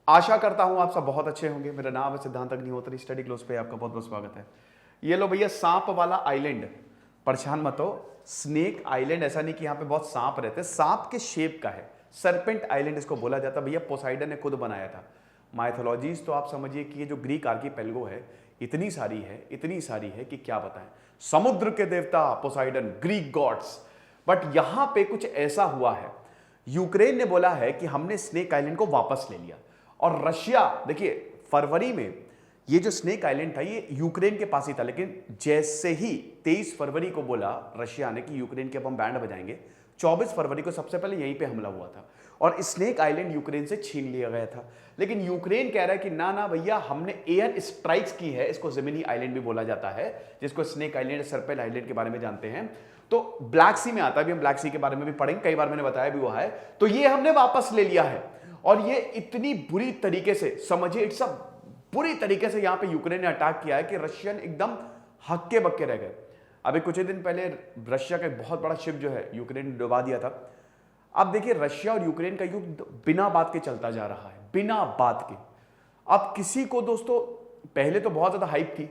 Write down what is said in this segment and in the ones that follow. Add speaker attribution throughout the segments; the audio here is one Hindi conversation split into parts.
Speaker 1: आशा करता हूं आप सब बहुत अच्छे होंगे। मेरा नाम है सिद्धांत अग्निहोत्री, स्टडी क्लोज पे आपका बहुत बहुत स्वागत है। ये लो भैया, सांप वाला आइलैंड, परेशान मत हो। स्नेक आइलैंड ऐसा नहीं कि यहाँ पे बहुत सांप रहते, सांप के शेप का है, सरपेंट आइलैंड इसको बोला जाता। भैया पोसाइडन ने खुद बनाया था। माइथोलॉजीज तो आप समझिए कि ये जो ग्रीक आर्कीपेलगो है, इतनी सारी है कि क्या बताएं। समुद्र के देवता पोसाइडन, ग्रीक गॉड्स। बट यहां पे कुछ ऐसा हुआ है, यूक्रेन ने बोला है कि हमने स्नेक आइलैंड को वापस ले लिया। और रशिया, देखिए फरवरी में ये जो स्नेक आइलैंड था ये यूक्रेन के पास ही था, लेकिन जैसे ही 23 फरवरी को बोला रशिया ने कि यूक्रेन के अब हम बैंड बजाएंगे, 24 फरवरी को सबसे पहले यहीं पे हमला हुआ था और स्नेक आइलैंड यूक्रेन से छीन लिया गया था। लेकिन यूक्रेन कह रहा है कि ना ना भैया, हमने एयर स्ट्राइक्स की है। इसको ज़मीनी आइलैंड भी बोला जाता है, जिसको स्नेक आइलैंड, सरपेल आइलैंड के बारे में जानते हैं। तो ब्लैक सी में आता है, अभी हम ब्लैक सी के बारे में भी पढ़ेंगे, कई बार मैंने बताया भी हुआ है। तो ये हमने वापस ले लिया है और ये इतनी बुरी तरीके से, समझिए इट्स बुरी तरीके से यहां पे यूक्रेन ने अटैक किया है कि रशियन एकदम हक्के बक्के रह गए। अभी कुछ ही दिन पहले रशिया का एक बहुत बड़ा शिप जो है यूक्रेन ने डुबा दिया था। अब देखिए रशिया और यूक्रेन का युद्ध बिना बात के चलता जा रहा है, बिना बात के। अब किसी को दोस्तों, पहले तो बहुत ज्यादा हाइप थी,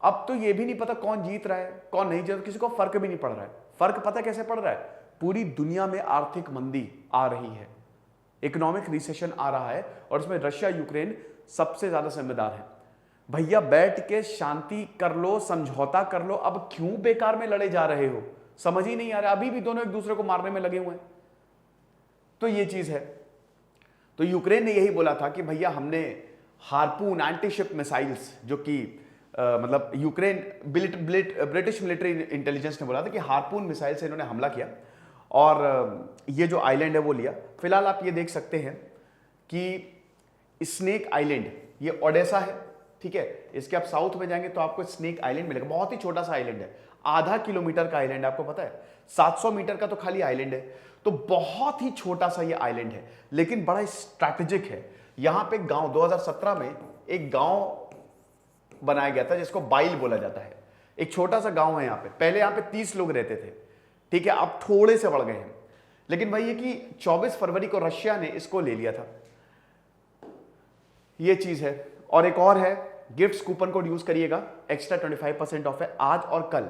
Speaker 1: अब तो ये भी नहीं पता कौन जीत रहा है कौन नहीं जीत रहा, किसी को फर्क भी नहीं पड़ रहा है। फर्क पता कैसे पड़ रहा है? पूरी दुनिया में आर्थिक मंदी आ रही है, इकोनॉमिक रिसेशन आ रहा है और इसमें रशिया यूक्रेन सबसे ज्यादा जिम्मेदार है। भैया बैठ के शांति कर लो, समझौता कर लो, अब क्यों बेकार में लड़े जा रहे हो? समझ ही नहीं आ रहा। अभी भी दोनों एक दूसरे को मारने में लगे हुए हैं। तो ये चीज है। तो यूक्रेन ने यही बोला था कि भैया हमने हार्पून एंटीशिप मिसाइल्स, जो कि मतलब यूक्रेन ब्रिटिश मिलिट्री इंटेलिजेंस ने बोला था कि हार्पून मिसाइल से इन्होंने हमला किया और ये जो आइलैंड है वो लिया। फिलहाल आप ये देख सकते हैं कि स्नेक आइलैंड, ये ओडेसा है, ठीक है। इसके आप साउथ में जाएंगे तो आपको स्नेक आइलैंड मिलेगा। बहुत ही छोटा सा आइलैंड है, आधा किलोमीटर का आइलैंड है, आपको पता है 700 मीटर का तो खाली आइलैंड है। तो बहुत ही छोटा सा ये आइलैंड है, लेकिन बड़ा स्ट्रैटेजिक है। यहां पे गांव 2017 में एक गांव बनाया गया था जिसको बाइल बोला जाता है। एक छोटा सा गांव है यहां पे। पहले यहां पे 30 लोग रहते थे, ठीक है, अब थोड़े से बढ़ गए हैं। लेकिन भाई ये कि 24 फरवरी को रशिया ने इसको ले लिया था, ये चीज है। और एक और है, गिफ्ट्स कूपन कोड यूज करिएगा, एक्स्ट्रा 25% ऑफ है। आज और कल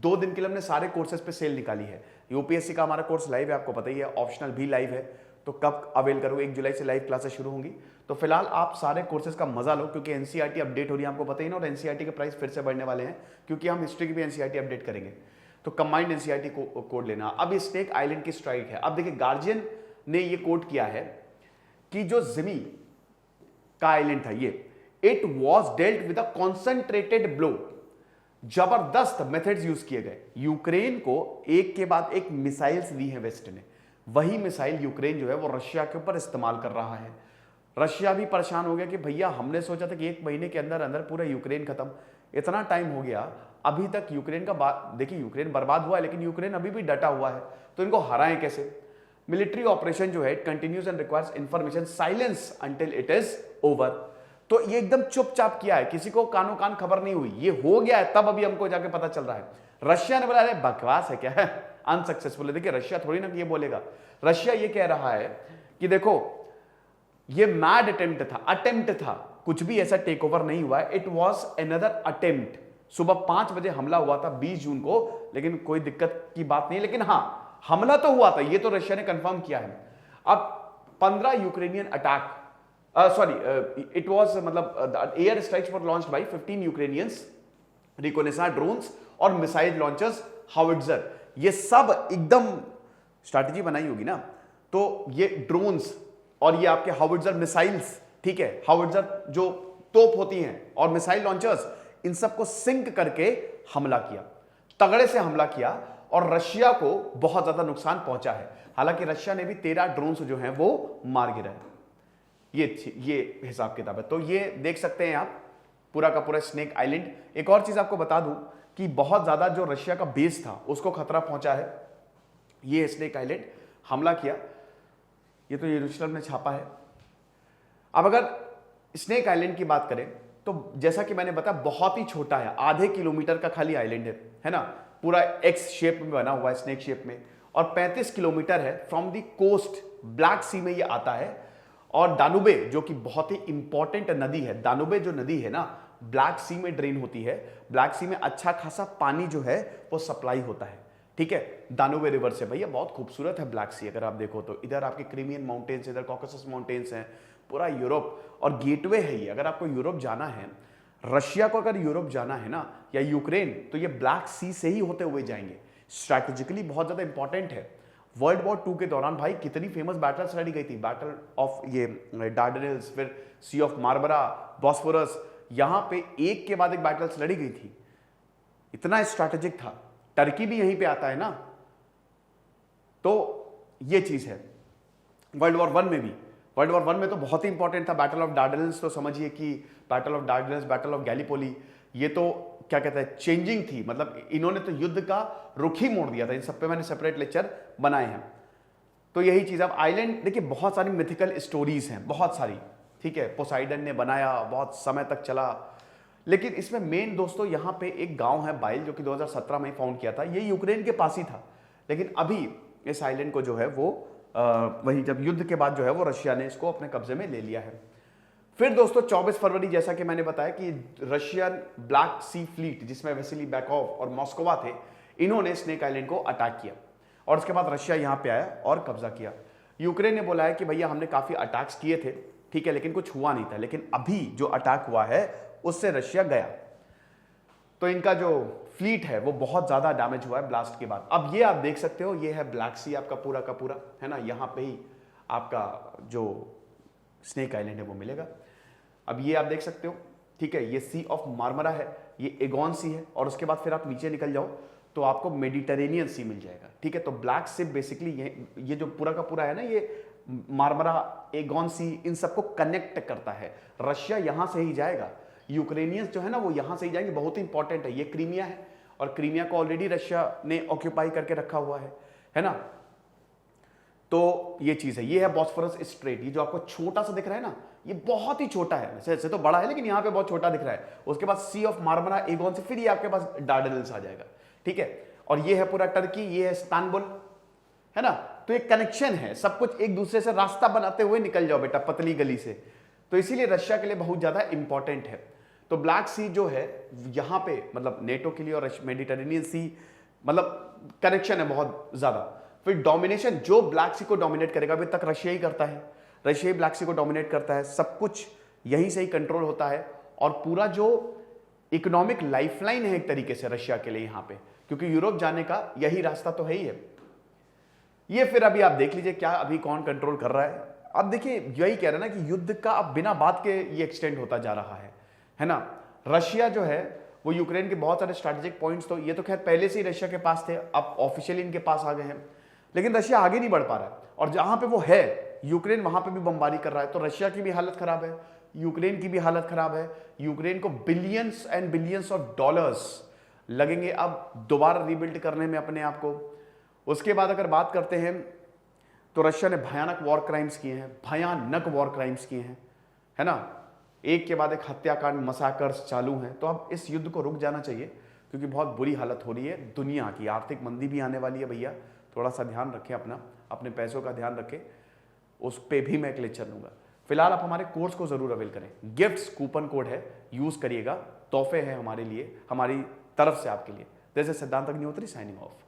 Speaker 1: 2 दिन के लिए हमने सारे कोर्सेज पे सेल निकाली है। यूपीएससी का हमारा कोर्स लाइव है, आपको पता ही है, ऑप्शनल भी लाइव है। तो कब अवेल करो? 1 जुलाई से लाइव क्लासेस शुरू होंगी। तो फिलहाल आप सारे कोर्सेज का मजा लो, क्योंकि एनसीईआरटी अपडेट हो रही है, आपको पता ही ना। और एनसीईआरटी के प्राइस फिर से बढ़ने वाले हैं, क्योंकि हम हिस्ट्री की भी एनसीईआरटी अपडेट करेंगे। तो कंबाइंड एनसीईआरटी कोड लेना। अब ये स्नेक आइलैंड की स्ट्राइक है। अब देखिए गार्जियन ने ये कोट किया है कि जो जिमी का आइलैंड था ये, it was dealt with a concentrated blow. जबरदस्त मेथड्स यूज किए गए। यूक्रेन को एक के बाद एक मिसाइल्स दी है वेस्ट ने, वही मिसाइल यूक्रेन जो है वो रशिया के ऊपर इस्तेमाल कर रहा है। रशिया भी परेशान हो गया कि भैया हमने सोचा था कि 1 महीने के अंदर अंदर पूरा यूक्रेन खत्म, इतना टाइम हो गया, अभी तक यूक्रेन का बात देखिए, यूक्रेन बर्बाद हुआ है लेकिन यूक्रेन अभी भी डटा हुआ है। तो इनको हराएं कैसे? मिलिट्री ऑपरेशन जो है, it continues and requires information silence until it is over. तो ये एकदम चुपचाप किया है, किसी को कानो कान खबर नहीं हुई, ये हो गया है तब अभी हमको जाके पता चल रहा है। रशिया ने बोला अरे बकवास है क्या है, अनसक्सेसफुल है। देखिए रशिया थोड़ी ना ये बोलेगा, रशिया ये कह रहा है कि देखो ये मैड अटेम्प्ट था, कुछ भी ऐसा टेक ओवर नहीं हुआ है, इट वॉज अनदर अटेम्प्ट। सुबह 5 बजे हमला हुआ था 20 जून को, लेकिन कोई दिक्कत की बात नहीं। लेकिन हाँ, हमला तो हुआ था, ये तो रशिया ने कंफर्म किया है। अब 15 यूक्रेनियन अटैक, it was मतलब air strikes were launched by 15 Ukrainians, reconnaissance drones और मिसाइल लॉन्चर्स, हाउइट्जर। ये सब एकदम स्ट्रैटेजी बनाई होगी ना। तो ये ड्रोन्स और ये आपके हाउइट्जर मिसाइल्स, ठीक है, हाउइट्जर जो तोप होती हैं और मिसाइल लॉन्चर्स, इन सबको सिंक करके हमला किया, तगड़े से हमला किया और रशिया को बहुत ज्यादा नुकसान पहुंचा है। हालांकि रशिया ने भी 13 ड्रोन्स जो हैं वो मार गिराए। ये हिसाब किताब है। तो ये देख सकते हैं आप पूरा का पूरा स्नेक आइलैंड। एक और चीज आपको बता दूं कि बहुत ज्यादा जो रशिया का बेस था उसको खतरा पहुंचा है। ये स्नेक आइलैंड हमला किया, ये तो यरूशलेम ने छापा है। अब अगर स्नेक आइलैंड की बात करें तो जैसा कि मैंने बताया बहुत ही छोटा है, आधे किलोमीटर का खाली आइलैंड है ना, पूरा एक्स शेप में बना हुआ है, स्नेक शेप में, और 35 किलोमीटर है फ्रॉम द कोस्ट, ब्लैक सी में ये आता है। और दानुबे जो कि बहुत ही इंपॉर्टेंट नदी है, दानुबे जो नदी है ना ब्लैक सी में ड्रेन होती है, ब्लैक सी में अच्छा खासा पानी जो है वो सप्लाई होता है, ठीक है, दानुबे रिवर से। भैया बहुत खूबसूरत है ब्लैक सी, अगर आप देखो तो इधर आपके क्रीमियन माउंटेन्स, इधर कॉकेसस माउंटेन्स हैं, पूरा यूरोप और गेटवे है ये। अगर आपको यूरोप जाना है, रशिया को अगर यूरोप जाना है ना या यूक्रेन, तो ये ब्लैक सी से ही होते हुए जाएंगे। स्ट्रैटेजिकली बहुत ज्यादा इंपॉर्टेंट है। वर्ल्ड वॉर 2 के दौरान भाई कितनी फेमस बैटल्स लड़ी गई थी, बैटल ऑफ ये डार्डेनेल्स, फिर सी ऑफ मार्मरा, बॉस्फोरस, यहां पे एक के बाद एक बैटल्स लड़ी गई थी, इतना स्ट्रैटेजिक था। टर्की भी यहीं पे आता है ना, तो ये चीज है। वर्ल्ड वॉर 1 में भी, वर्ल्ड वॉर 1 में तो बहुत ही इंपॉर्टेंट था बैटल ऑफ डार्डेनेल्स। तो समझिए कि battle of Dardanelles, battle of Gallipoli, ये तो क्या कहते हैं चेंजिंग थी, मतलब इन्होंने तो युद्ध का रुख ही मोड़ दिया था। इन सब पे मैंने सेपरेट लेक्चर बनाए हैं। तो यही चीज। अब आइलैंड देखिए बहुत सारी मिथिकल स्टोरीज हैं, बहुत सारी, ठीक है, पोसाइडन ने बनाया, बहुत समय तक चला, लेकिन इसमें मेन दोस्तों यहाँ पे एक गांव है बाइल, जो कि 2017 में फाउंड किया था। ये यूक्रेन के पास ही था, लेकिन अभी इस आइलैंड को जो है वो वही जब युद्ध के बाद जो है वो रशिया ने इसको अपने कब्जे में ले लिया है। फिर दोस्तों 24 फरवरी, जैसा कि मैंने बताया कि रशियन ब्लैक सी फ्लीट, जिसमें वेसिली बैकोव और मॉस्कोवा थे, इन्होंने स्नेक आइलैंड को अटैक किया और उसके बाद रशिया यहाँ पे आया और कब्जा किया। यूक्रेन ने बोला है कि भैया हमने काफी अटैक्स किए थे, ठीक है, लेकिन कुछ हुआ नहीं था, लेकिन अभी जो अटैक हुआ है उससे रशिया गया। तो इनका जो फ्लीट है वो बहुत ज्यादा डैमेज हुआ है ब्लास्ट के बाद। अब ये आप देख सकते हो, ये है ब्लैक सी आपका पूरा का पूरा, है ना, यहाँ पे ही आपका जो स्नेक आइलैंड है वो मिलेगा। अब ये आप देख सकते हो, ठीक है, ये सी ऑफ मार्मरा है, ये एगॉन सी है, और उसके बाद फिर आप नीचे निकल जाओ तो आपको मेडिटेरेनियन सी मिल जाएगा, ठीक है। तो ब्लैक सी बेसिकली ये जो पूरा का पूरा है ना, ये मार्मरा, एगॉन सी, इन सबको कनेक्ट करता है। रशिया यहां से ही जाएगा, यूक्रेनियंस जो है ना वो यहां से ही जाएंगे। बहुत इंपॉर्टेंट है, ये क्रीमिया है और क्रीमिया को ऑलरेडी रशिया ने ऑक्यूपाई करके रखा हुआ है ना। तो ये चीज है, ये है बॉस्फोरस स्ट्रेट, ये जो आपको छोटा सा दिख रहा है ना, ये बहुत ही छोटा है, वैसे तो बड़ा है लेकिन यहाँ पे बहुत छोटा दिख रहा है। उसके बाद सी ऑफ मार्मरा, एगॉन से, फिर ये आपके पास डार्डेनल्स आ जाएगा, ठीक है। और ये है पूरा टर्की, ये है इस्तांबुल, है ना। तो एक कनेक्शन है, सब कुछ एक दूसरे से रास्ता बनाते हुए निकल जाओ बेटा पतली गली से। तो इसीलिए रशिया के लिए बहुत ज्यादा इंपॉर्टेंट है। तो ब्लैक सी जो है यहां पे मतलब नेटो के लिए और मेडिटेरेनियन सी, मतलब कनेक्शन है बहुत ज्यादा। फिर डोमिनेशन, जो ब्लैक सी को डोमिनेट करेगा, अभी तक रशिया ही करता है, रशिया ही ब्लैक सी को डोमिनेट करता है, सब कुछ यहीं से ही कंट्रोल होता है। और पूरा जो इकोनॉमिक लाइफलाइन है एक तरीके से रशिया के लिए यहाँ पे, क्योंकि यूरोप जाने का यही रास्ता तो है ही है। ये फिर अभी आप देख लीजिए क्या अभी कौन कंट्रोल कर रहा है। अब देखिए यही कह रहे हैं ना कि युद्ध का अब बिना बात के ये एक्सटेंड होता जा रहा है ना। रशिया जो है वो यूक्रेन के बहुत सारे स्ट्रैटेजिक पॉइंट्स, तो ये तो खैर पहले से ही रशिया के पास थे, अब ऑफिशियली इनके पास आ गए हैं, लेकिन रशिया आगे नहीं बढ़ पा रहा है। और जहां पे वो है यूक्रेन, वहां पे भी बमबारी कर रहा है। तो रशिया की भी हालत खराब है, यूक्रेन की भी हालत खराब है। यूक्रेन को billions and billions of dollars लगेंगे अब दोबारा रीबिल्ड करने में अपने आप को। उसके बाद अगर बात करते हैं तो रशिया ने भयानक वॉर क्राइम्स किए हैं, भयानक वॉर क्राइम्स किए हैं, है ना। एक के बाद एक हत्याकांड, मसाकर्स चालू हैं। तो अब इस युद्ध को रुक जाना चाहिए, क्योंकि बहुत बुरी हालत हो रही है दुनिया की, आर्थिक मंदी भी आने वाली है भैया। थोड़ा सा ध्यान रखें अपना, अपने पैसों का ध्यान रखें, उस पर भी मैं एक लेक्चर दूंगा। फिलहाल आप हमारे कोर्स को जरूर अवेल करें, गिफ्ट्स कूपन कोड है, यूज करिएगा, तोहफे हैं हमारे लिए, हमारी तरफ से आपके लिए। दिस इज सिद्धांत अग्निहोत्री साइनिंग ऑफ।